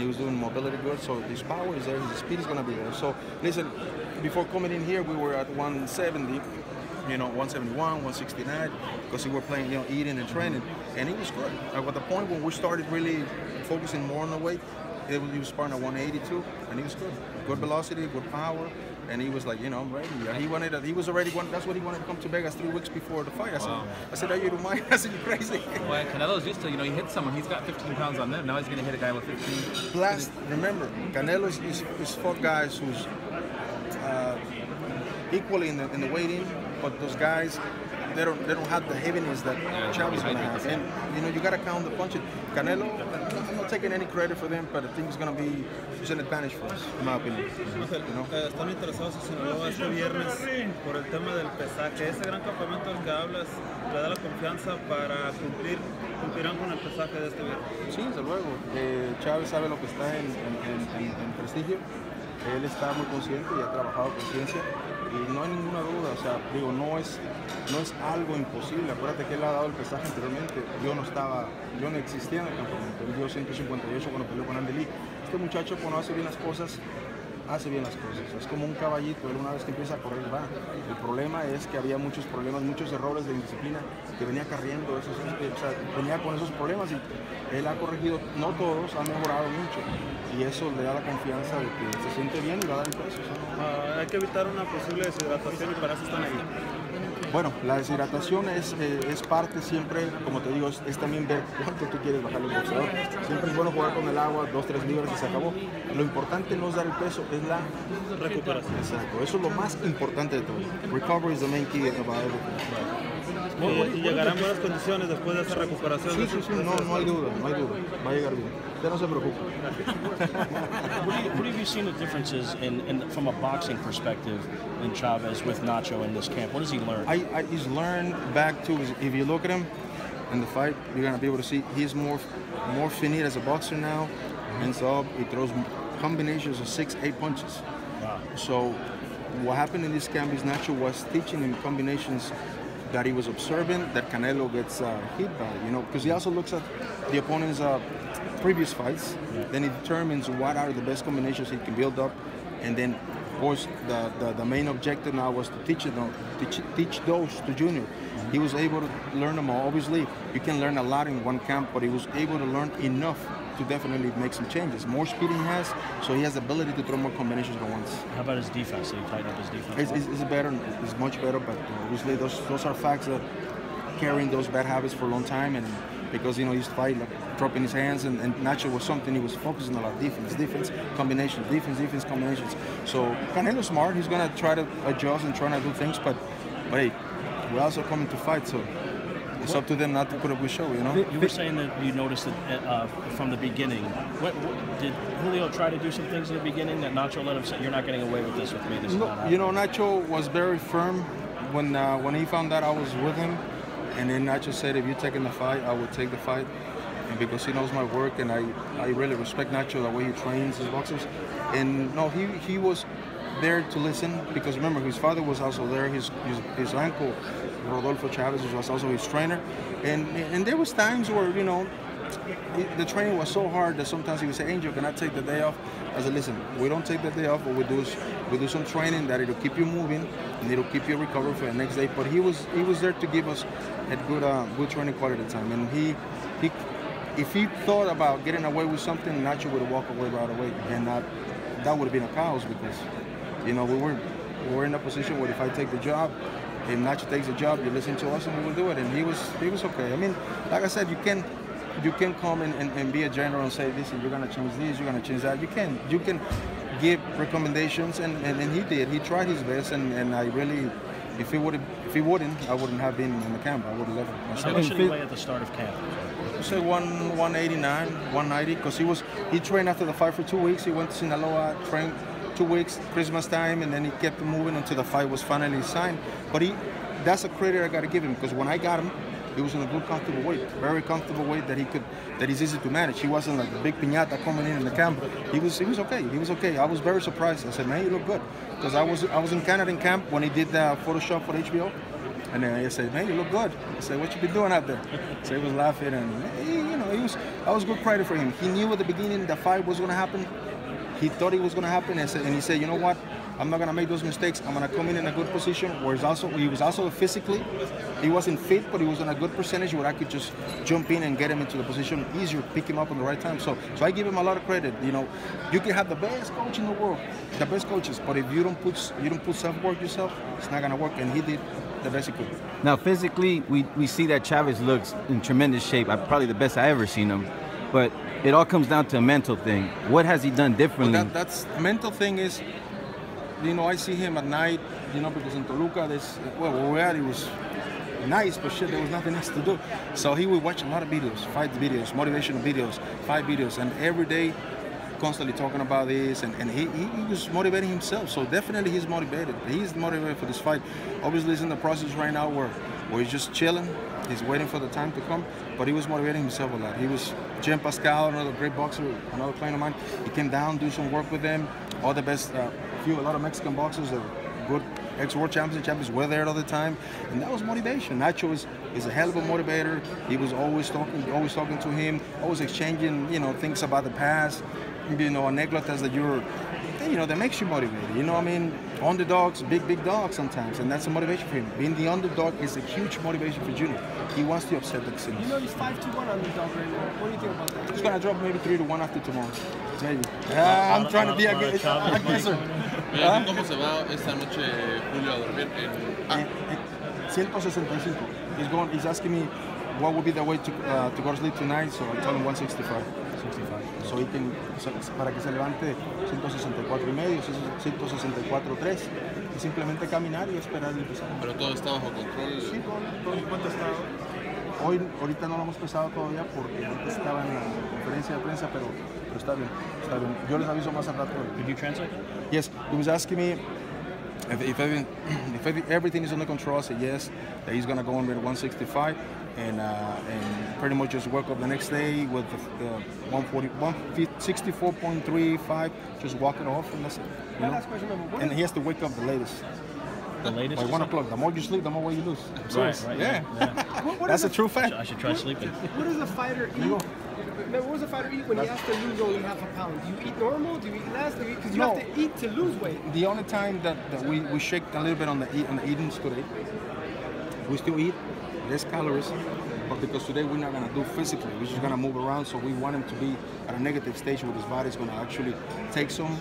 and he was doing mobility good. So his power is there, his speed is going to be there. So listen, before coming in here, we were at 170. 171, 169, because we were playing, eating and training, and he was good. At the point when we started really focusing more on the weight, he was sparring at 182, and he was good. Good velocity, good power, and he was like, I'm ready. He was already one. That's what he wanted to come to Vegas 3 weeks before the fight. I said, are you to mind? I said, you're crazy. Well, Canelo's used to, he hit someone. He's got 15 pounds on them. Now he's going to hit a guy with 15. Plus, remember, Canelo is fought guys who's equally in the weight-in. But those guys, they don't have the heaviness that Chavez is going to have. And, you got to count the punches. Canelo, I'm not taking any credit for them, but I think it's going to be an advantage for us, in my opinion. Están interesados en Sinaloa este viernes por el tema del pesaje. Ese gran campamento del que hablas le da la confianza para cumplirán con el pesaje de este viernes. Sí, desde luego. Chavez sabe lo que está en prestigio. Él está muy consciente y ha trabajado con ciencia. Y no hay ninguna duda, no es algo imposible. Acuérdate que él ha dado el pesaje anteriormente. Yo no existía en el campamento. Él dio 158 cuando peleó con Andy Lee. Este muchacho, cuando hace bien las cosas, es como un caballito. Él una vez que empieza a correr va. El problema es que había muchos problemas, muchos errores de indisciplina que venía carriendo venía con esos problemas, y él ha corregido, no todos, ha mejorado mucho, y eso le da la confianza de que se siente bien y va a dar el peso. Hay que evitar una posible deshidratación, y para eso están ahí. Bueno, la deshidratación es parte siempre, como te digo, es también ver cuánto tú quieres bajar el boxeador. Siempre es bueno jugar con el agua, 2-3 libras y se acabó. Lo importante no es dar el peso, es la recuperación. Exacto, eso es lo más importante de todo. Recovery is the main key about everything. Y llegarán buenas condiciones después de esa recuperación. Sí, no hay duda, va a llegar bien. Usted no se preocupe. What have you seen the differences from a boxing perspective in Chavez with Nacho in this camp? What has he learned? He's learned back to, if you look at him in the fight, you're going to be able to see he's more finite as a boxer now. Hands up, he throws combinations of 6-8 punches. Wow. So what happened in this camp is Nacho was teaching him combinations that he was observing, that Canelo gets hit by, because he also looks at the opponent's previous fights, then he determines what are the best combinations he can build up, and then, of course, the main objective now was to teach those to Junior. He was able to learn them all. Obviously, you can learn a lot in one camp, but he was able to learn enough to definitely make some changes. More speed he has, so he has the ability to throw more combinations at once. How about his defense? Did he tighten up his defense? It's better. It's much better, but obviously those are facts that carrying those bad habits for a long time, and because he used to fight like dropping his hands, and Nacho was something he was focusing a lot. Defense combinations, defense combinations. So Canelo's smart. He's gonna try to adjust and try to do things, but hey, we're also coming to fight, so it's up to them not to put up a show, You were saying that you noticed it from the beginning. What did Julio try to do some things in the beginning that Nacho let him say, you're not getting away with this with me? This is not happening? Nacho was very firm when he found out I was with him, and then Nacho said, if you're taking the fight, I will take the fight, and because he knows my work, and I really respect Nacho, the way he trains his boxers. And no, he was there to listen, because remember, his father was also there, his uncle Rodolfo Chavez was also his trainer, and there was times where the training was so hard that sometimes he would say, Angel, can I take the day off? I said, listen, we don't take the day off. What we do is we do some training that it'll keep you moving and it'll keep you recovered for the next day. But he was there to give us a good training quality time, and if he thought about getting away with something, Nacho would have walked away right away, and that would have been a chaos, because we were in a position where if I take the job, if Nacho takes the job, you listen to us and we will do it. And he was okay. I mean, like I said, you can come and be a general and say, listen, you're gonna change this, you're gonna change that. You can give recommendations, and he did. He tried his best, and I really, if he wouldn't, I wouldn't have been in the camp. I would have left myself. How much did he weigh at the start of camp? I say 189, 190, because he trained after the fight for 2 weeks. He went to Sinaloa, trained 2 weeks, Christmas time, and then he kept moving until the fight was finally signed. But that's a credit I got to give him, because when I got him, he was in a good, comfortable weight, very comfortable weight that he's easy to manage. He wasn't like a big piñata coming in the camp. He was okay. He was okay. I was very surprised. I said, man, you look good, because I was in Canada in camp when he did the Photoshop for HBO, and then I said, man, you look good. I said, what you been doing out there? So he was laughing, and that was good credit for him. He knew at the beginning the fight was going to happen. He thought it was going to happen, and he said, you know what? I'm not going to make those mistakes. I'm going to come in a good position. Where he was also physically, he wasn't fit, but he was in a good percentage where I could just jump in and get him into the position easier, pick him up on the right time. So I give him a lot of credit. You know, you can have the best coach in the world, the best coaches, but if you don't put self-work yourself, it's not going to work. And he did the best he could. Now, physically, we see that Chavez looks in tremendous shape. Probably the best I ever seen him. But it all comes down to a mental thing. What has he done differently? Well, that's the mental thing is, you know, I see him at night, you know, because in Toluca, where we're at, it was nice, but shit, there was nothing else to do. So he would watch a lot of videos, fight videos, motivational videos, fight videos, and every day, constantly talking about this, and he was motivating himself. So definitely he's motivated. He's motivated for this fight. Obviously, he's in the process right now where he's just chilling. He's waiting for the time to come, but he was motivating himself a lot. He was Jean Pascal, another great boxer, another client of mine. He came down, do some work with them. All the best, a lot of Mexican boxers, they're good ex-world champions were there all the time, and that was motivation. Nacho is a hell of a motivator. He was always talking to him, always exchanging, you know, things about the past, you know, anécdotas that makes you motivated. You know what I mean? Underdogs, big dogs sometimes, and that's a motivation for him. Being the underdog is a huge motivation for Junior. He wants to upset the Casinos. You know he's 5-1 underdog right now. What do you think about that? He's gonna drop maybe 3-1 after tomorrow. Maybe. I'm trying to be a guesser. ¿Cómo se va esta noche Julio a dormir? 165. He's asking me what would be the way to go to sleep tonight, so I told him 165. 65. So he can, para que se levante 164 y medio, 164.3, y simplemente caminar y esperar y empezar. Pero todo está bajo control. Sí, todo. ¿Cuánto está? Ahorita no lo hemos pesado todavía porque antes estaba en la conferencia de prensa, pero está bien. Yo les aviso más al rato. Did you translate? Yes, he was asking me if everything is under control. I said yes, that he's gonna go on with 165 and pretty much just work up the next day with the 164.35, just walk it off and that's it. You know? And he has to wake up the latest. The latest? By 1 o'clock. The more you sleep, the more weight you lose. Right. Yeah. That's a true fact. I should try sleeping. What does a fighter eat? What does a fighter eat when he has to lose only half a pound? Do you eat normal? Do you eat less? Because you have to eat to lose weight. The only time that we shake a little bit on the eating today, we still eat less calories, but because today we're not going to do physically, we're just going to move around, so we want him to be at a negative stage where his body's going to actually take some